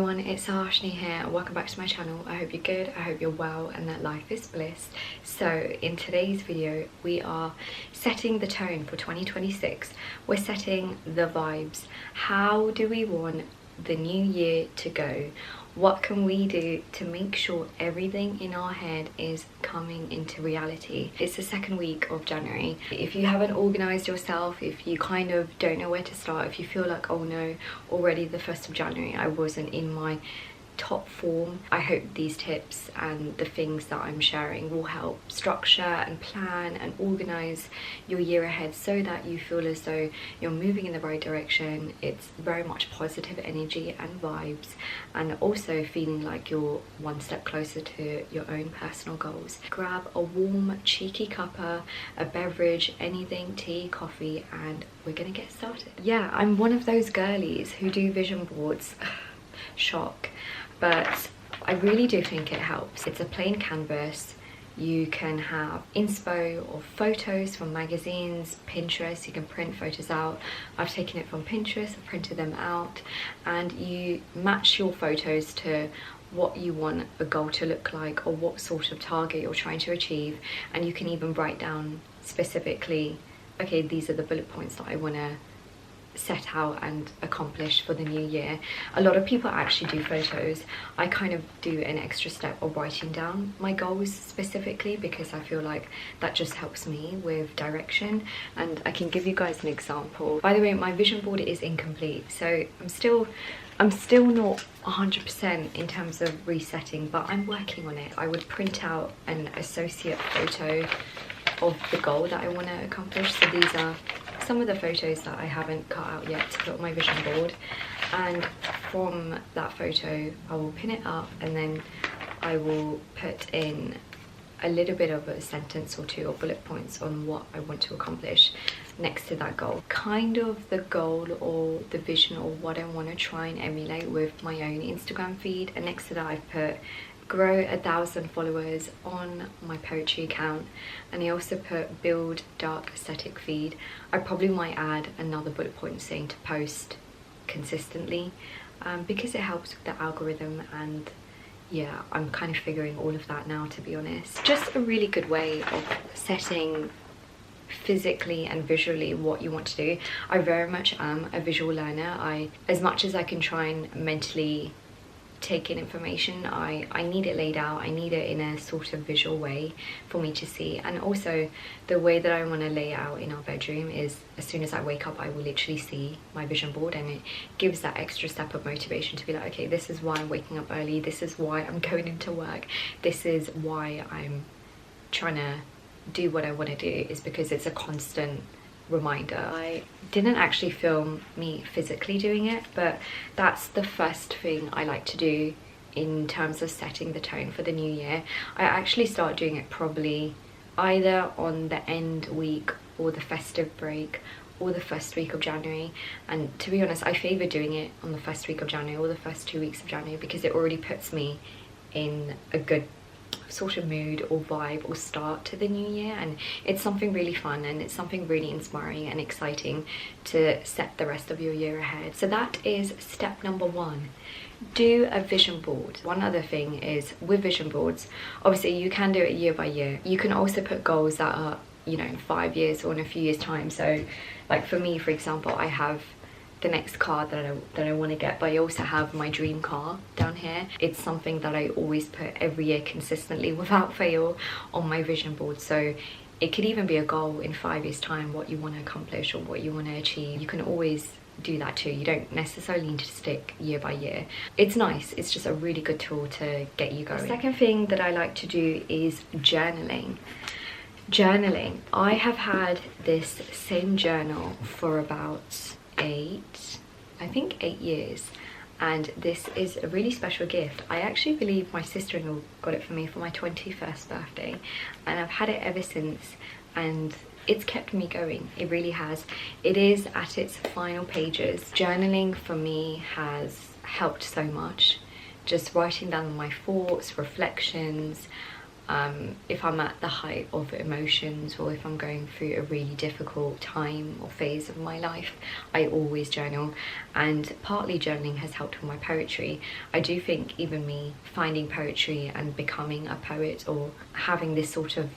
everyone, it's SUHASHANI here and welcome back to my channel. I hope you're good, I hope you're well and that life is bliss. So in today's video we are setting the tone for 2026. We're setting the vibes. How do we want the new year to go? What can we do to make sure everything in our head is coming into reality? It's the second week of January. If you haven't organized yourself, if you kind of don't know where to start, if you feel like, oh no, already the 1st of January I wasn't in my top form, I hope these tips and the things that I'm sharing will help structure and plan and organize your year ahead so that you feel as though you're moving in the right direction. It's very much positive energy and vibes, and also feeling like you're one step closer to your own personal goals. Grab a warm cheeky cuppa, a beverage, anything, tea, coffee, and we're gonna get started. Yeah, I'm one of those girlies who do vision boards. Shock. But I really do think it helps. It's a plain canvas. You can have inspo or photos from magazines, Pinterest. You can print photos out. I've taken it from Pinterest, I've printed them out, and you match your photos to what you want a goal to look like or what sort of target you're trying to achieve. And you can even write down specifically, okay, these are the bullet points that I want to set out and accomplish for the new year. A lot of people actually do photos. I kind of do an extra step of writing down my goals specifically because I feel like that just helps me with direction. And I can give you guys an example. By the way, my vision board is incomplete, so I'm still not 100% in terms of resetting, but I'm working on it. I would print out an associate photo of the goal that I want to accomplish. So these are some of the photos that I haven't cut out yet to put on my vision board, and from that photo I will pin it up and then I will put in a little bit of a sentence or two or bullet points on what I want to accomplish next to that goal. Kind of the goal or the vision or what I want to try and emulate with my own Instagram feed, and next to that I've put grow 1,000 followers on my poetry account, and I also put build dark aesthetic feed. I probably might add another bullet point saying to post consistently because it helps with the algorithm, and yeah, I'm kind of figuring all of that now, to be honest. Just a really good way of setting physically and visually what you want to do. I very much am a visual learner. As much as I can try and mentally take in information, I need it laid out. I need it in a sort of visual way for me to see. And also the way that I want to lay it out in our bedroom is as soon as I wake up I will literally see my vision board, and it gives that extra step of motivation to be like, okay, this is why I'm waking up early, this is why I'm going into work, this is why I'm trying to do what I want to do, is because it's a constant reminder. I didn't actually film me physically doing it, but that's the first thing I like to do in terms of setting the tone for the new year. I actually start doing it probably either on the end week or the festive break or the first week of January, and to be honest I favour doing it on the first week of January or the first 2 weeks of January because it already puts me in a good sort of mood or vibe or start to the new year, and it's something really fun and it's something really inspiring and exciting to set the rest of your year ahead. So that is step number 1. Do a vision board. One other thing is with vision boards, obviously you can do it year by year. You can also put goals that are, you know, in 5 years or in a few years time. So like for me, for example, I have the next car that I want to get, but I also have my dream car down here. It's something that I always put every year consistently without fail on my vision board. So it could even be a goal in 5 years time, what you want to accomplish or what you want to achieve. You can always do that too. You don't necessarily need to stick year by year. It's nice, it's just a really good tool to get you going. The second thing that I like to do is journaling. I have had this same journal for about 8 years, and this is a really special gift. I actually believe my sister-in-law got it for me for my 21st birthday, and I've had it ever since, and it's kept me going. It really has. It is at its final pages. Journaling for me has helped so much. Just writing down my thoughts, reflections, if I'm at the height of emotions, or if I'm going through a really difficult time or phase of my life, I always journal. And partly journaling has helped with my poetry. I do think even me finding poetry and becoming a poet, or having this sort of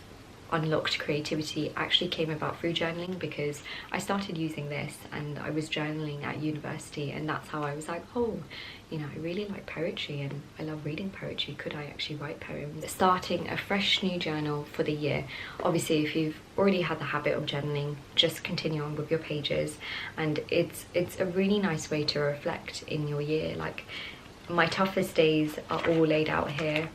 unlocked creativity, actually came about through journaling, because I started using this and I was journaling at university, and that's how I was like, oh, you know, I really like poetry and I love reading poetry. Could I actually write poems? Starting a fresh new journal for the year. Obviously, if you've already had the habit of journaling, just continue on with your pages, and it's a really nice way to reflect in your year. Like, my toughest days are all laid out here,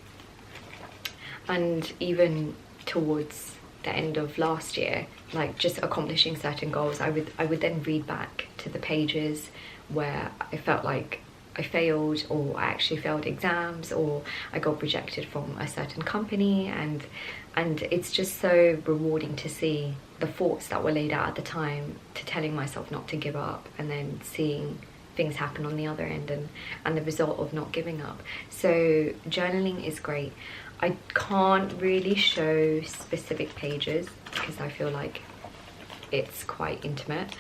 and even towards the end of last year, like just accomplishing certain goals, I would then read back to the pages where I felt like I failed, or I actually failed exams, or I got rejected from a certain company, and it's just so rewarding to see the thoughts that were laid out at the time, to telling myself not to give up, and then seeing things happen on the other end, and the result of not giving up. So journaling is great. I can't really show specific pages because I feel like it's quite intimate,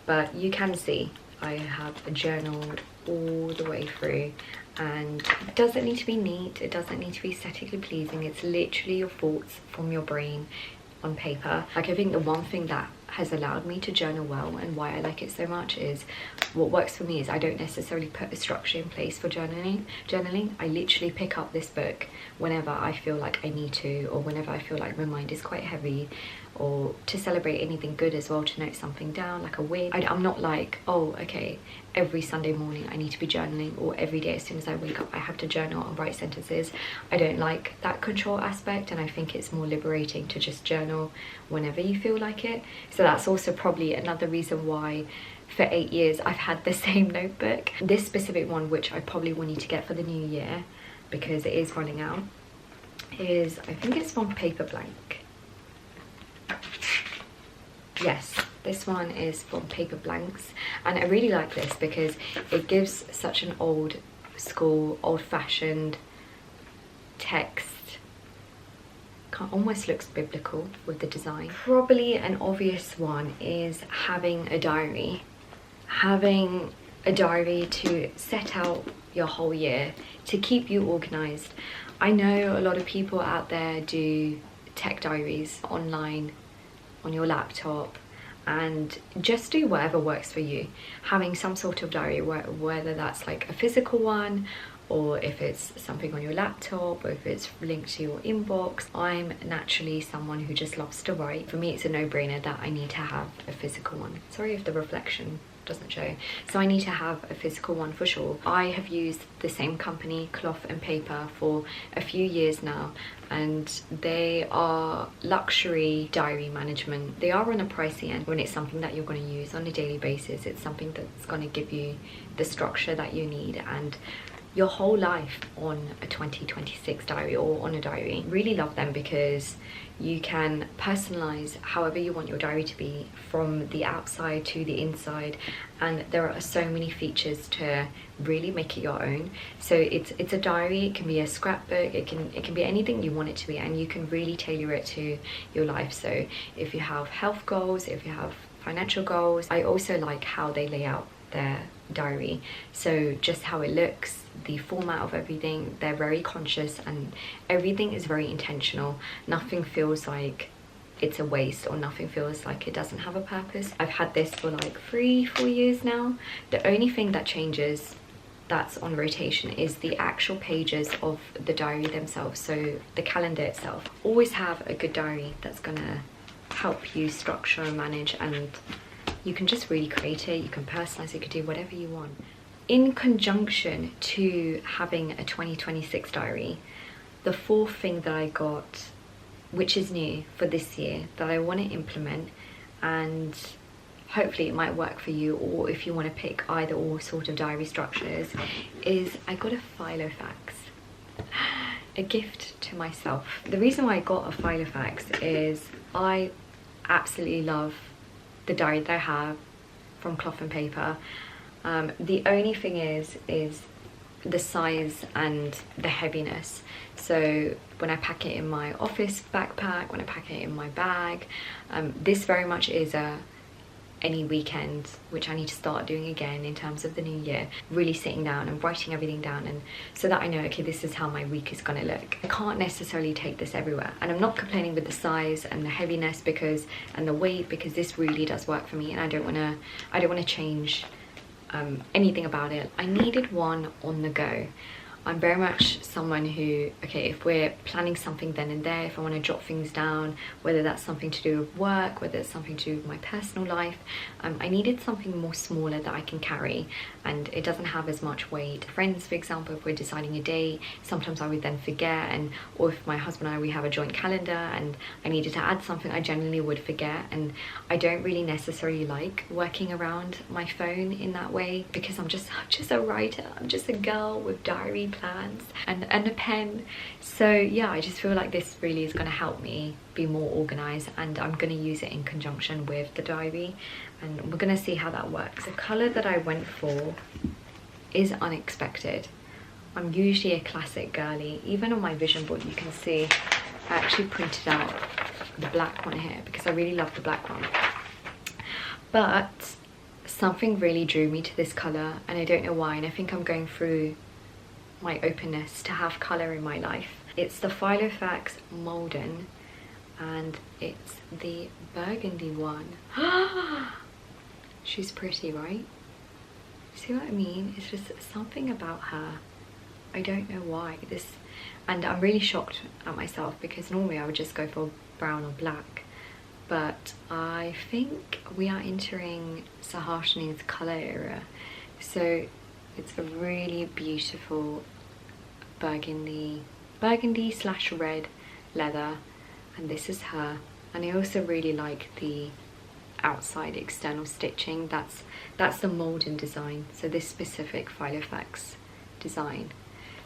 but you can see I have journaled all the way through, and it doesn't need to be neat, it doesn't need to be aesthetically pleasing. It's literally your thoughts from your brain on paper. Like, I think the one thing that has allowed me to journal well, and why I like it so much, is what works for me is I don't necessarily put a structure in place for journaling. I literally pick up this book whenever I feel like I need to, or whenever I feel like my mind is quite heavy, or to celebrate anything good as well, to note something down, like a win. I'm not like, oh, okay, every Sunday morning I need to be journaling, or every day as soon as I wake up I have to journal and write sentences. I don't like that control aspect, and I think it's more liberating to just journal whenever you feel like it. So that's also probably another reason why for 8 years I've had the same notebook. This specific one, which I probably will need to get for the new year because it is running out, is, I think it's from Paper Blank. Yes, this one is from Paper Blanks, and I really like this because it gives such an old school, old-fashioned text. Almost looks biblical with the design. Probably an obvious one is having a diary. Having a diary to set out your whole year, to keep you organized. I know a lot of people out there do tech diaries online on your laptop, and just do whatever works for you. Having some sort of diary, whether that's like a physical one, or if it's something on your laptop, or if it's linked to your inbox. I'm naturally someone who just loves to write. For me, it's a no-brainer that I need to have a physical one. Sorry if the reflection doesn't show. So I need to have a physical one for sure. I have used the same company, Cloth and Paper, for a few years now, and they are luxury diary management. They are on a pricey end when it's something that you're going to use on a daily basis. It's something that's going to give you the structure that you need and your whole life on a 2026 diary, or on a diary. Really love them because you can personalize however you want your diary to be, from the outside to the inside, and there are so many features to really make it your own. So it's a diary, it can be a scrapbook, it can be anything you want it to be, and you can really tailor it to your life. So if you have health goals, if you have financial goals. I also like how they lay out their diary, so just how it looks, the format of everything. They're very conscious and everything is very intentional. Nothing feels like it's a waste, or nothing feels like it doesn't have a purpose. I've had this for like 3-4 years now. The only thing that changes that's on rotation is the actual pages of the diary themselves, so the calendar itself. Always have a good diary that's gonna help you structure and manage, and you can just really create it, you can personalize it, you can do whatever you want. In conjunction to having a 2026 diary, the fourth thing that I got, which is new for this year, that I want to implement, and hopefully it might work for you, or if you want to pick either or sort of diary structures, is I got a filofax. A gift to myself. The reason why I got a filofax is I absolutely love the diary that I have from Cloth and Paper. The only thing is the size and the heaviness. So when I pack it in my office backpack, when I pack it in my bag, this very much is a any weekend, which I need to start doing again in terms of the new year, really sitting down and writing everything down, and so that I know, okay, this is how my week is gonna look. I can't necessarily take this everywhere, and I'm not complaining with the size and the heaviness and the weight, because this really does work for me, and I don't wanna change anything about it. I needed one on the go. I'm very much someone who, okay, if we're planning something then and there, if I want to jot things down, whether that's something to do with work, whether it's something to do with my personal life, I needed something more smaller that I can carry, and it doesn't have as much weight. Friends, for example, if we're deciding a day, sometimes I would then forget, or if my husband and I, we have a joint calendar and I needed to add something, I generally would forget, and I don't really necessarily like working around my phone in that way, because I'm just a writer. I'm just a girl with diary plans and a pen. So yeah, I just feel like this really is going to help me be more organized, and I'm going to use it in conjunction with the diary, and we're going to see how that works. The color that I went for is unexpected. I'm usually a classic girly. Even on my vision board you can see I actually printed out the black one here because I really love the black one, but something really drew me to this color, and I don't know why, and I think I'm going through my openness to have color in my life. It's the Filofax Molden, and it's the burgundy one. She's pretty, right? See what I mean? It's just something about her. I don't know why. And I'm really shocked at myself, because normally I would just go for brown or black, but I think we are entering SUHASHANI's color era. So it's a really beautiful burgundy slash red leather, and this is her. And I also really like the outside external stitching. That's the Molden design, so this specific Filofax design.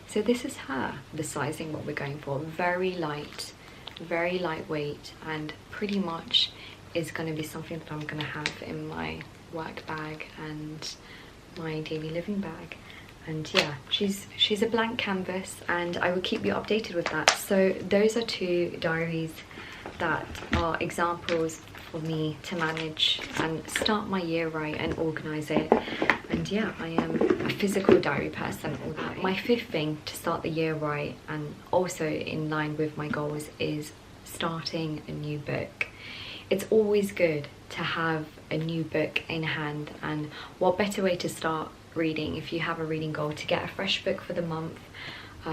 So this is her, the sizing what we're going for. Very light, very lightweight, and pretty much is going to be something that I'm going to have in my work bag and my daily living bag. And yeah, she's a blank canvas, and I will keep you updated with that. So those are two diaries that are examples for me to manage and start my year right and organize it. And yeah, I am a physical diary person all the way. My fifth thing to start the year right, and also in line with my goals, is starting a new book. It's always good to have a new book in hand, and what better way to start reading if you have a reading goal, to get a fresh book for the month.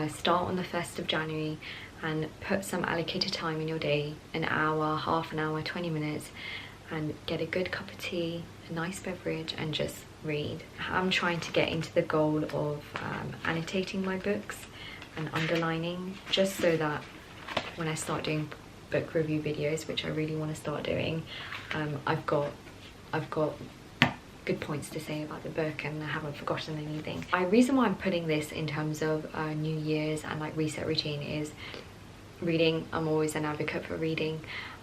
Start on the 1st of January and put some allocated time in your day, an hour, half an hour, 20 minutes, and get a good cup of tea, a nice beverage, and just read. I'm trying to get into the goal of annotating my books and underlining, just so that when I start doing book review videos, which I really want to start doing, I've got good points to say about the book and I haven't forgotten anything. The reason why I'm putting this in terms of New Year's and like reset routine is reading. I'm always an advocate for reading,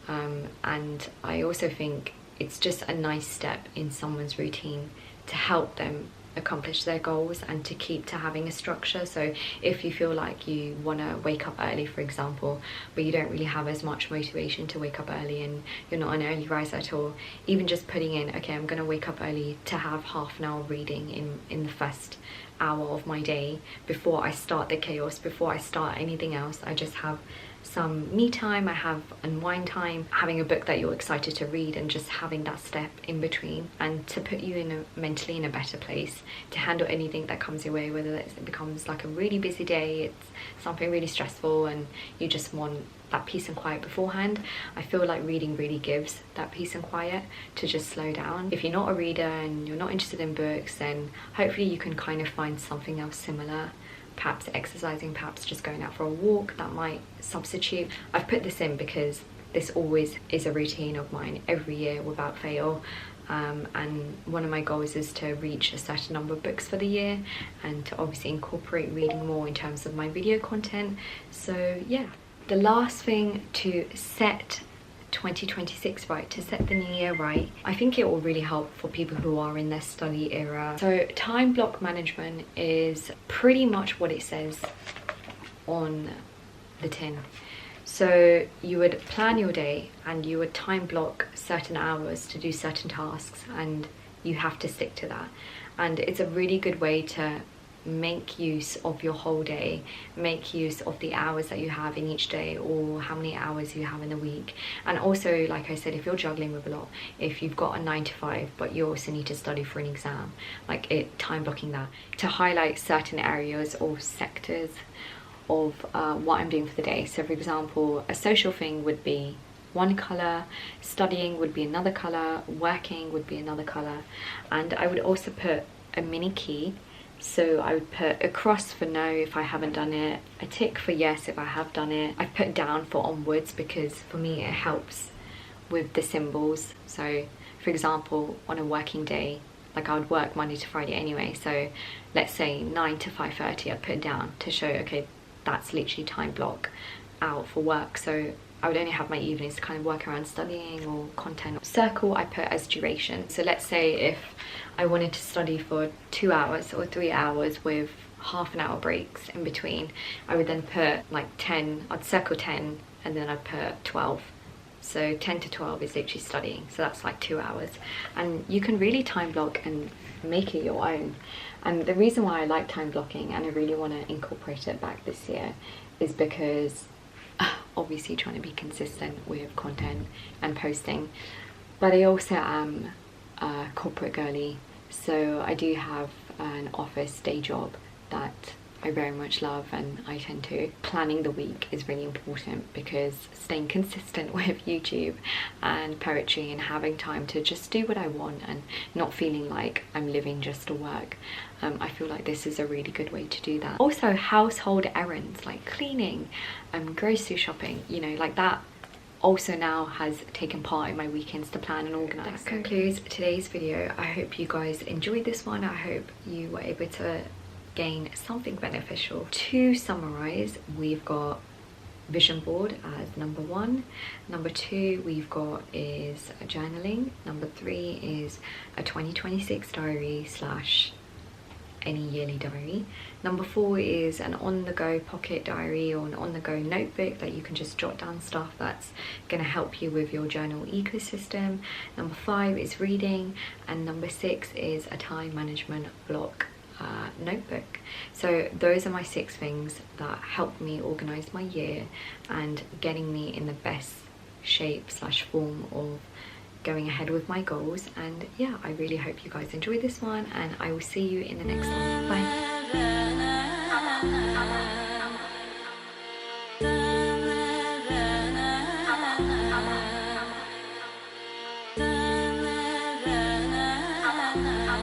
and I also think it's just a nice step in someone's routine to help them accomplish their goals and to keep to having a structure. So if you feel like you want to wake up early, for example, but you don't really have as much motivation to wake up early and you're not an early riser at all, even just putting in, okay, I'm going to wake up early to have half an hour reading in the first hour of my day before I start the chaos, before I start anything else. I just have some me time, I have unwind time, having a book that you're excited to read, and just having that step in between, and to put you mentally in a better place to handle anything that comes your way, whether it becomes like a really busy day, it's something really stressful and you just want that peace and quiet beforehand. I feel like reading really gives that peace and quiet to just slow down. If you're not a reader and you're not interested in books, then hopefully you can kind of find something else similar, perhaps exercising, perhaps just going out for a walk, that might substitute. I've put this in because this always is a routine of mine every year without fail, and one of my goals is to reach a certain number of books for the year and to obviously incorporate reading more in terms of my video content. So yeah, the last thing to set 2026 right, to set the new year right. I think it will really help for people who are in their study era. So time block management is pretty much what it says on the tin. So you would plan your day and you would time block certain hours to do certain tasks, and you have to stick to that. And it's a really good way to make use of your whole day, make use of the hours that you have in each day, or how many hours you have in the week. And also, like I said, if you're juggling with a lot, if you've got a 9 to 5 but you also need to study for an exam, like time blocking that to highlight certain areas or sectors of what I'm doing for the day. So for example, a social thing would be one color, studying would be another color, working would be another color. And I would also put a mini key. So I would put a cross for no if I haven't done it, a tick for yes if I have done it. I've put down for onwards because for me it helps with the symbols. So for example, on a working day, like I would work Monday to Friday anyway, so let's say 9 to 5:30, I'd put it down to show, okay, that's literally time block out for work. So I would only have my evenings to kind of work around studying or content. Circle I put as duration. So let's say if I wanted to study for 2 hours or 3 hours with half an hour breaks in between, I would then put like 10, I'd circle 10 and then I'd put 12. So 10 to 12 is literally studying. So that's like 2 hours. And you can really time block and make it your own. And the reason why I like time blocking and I really want to incorporate it back this year is because obviously trying to be consistent with content and posting, but I also am a corporate girly, so I do have an office day job that I very much love, and I tend to planning the week is really important because staying consistent with YouTube and poetry and having time to just do what I want and not feeling like I'm living just to work, I feel like this is a really good way to do that. Also household errands like cleaning, grocery shopping, you know, like that also now has taken part in my weekends to plan and organize. That concludes today's video. I hope you guys enjoyed this one. I hope you were able to gain something beneficial. To summarize, we've got vision board as number 1. Number 2 we've got is journaling. Number 3 is a 2026 diary slash any yearly diary. Number 4 is an on-the-go pocket diary or an on-the-go notebook that you can just jot down stuff that's going to help you with your journal ecosystem. Number 5 is reading, and number 6 is a time management block notebook. So those are my 6 things that help me organize my year and getting me in the best shape slash form of going ahead with my goals. And yeah, I really hope you guys enjoy this one, and I will see you in the next one. Bye.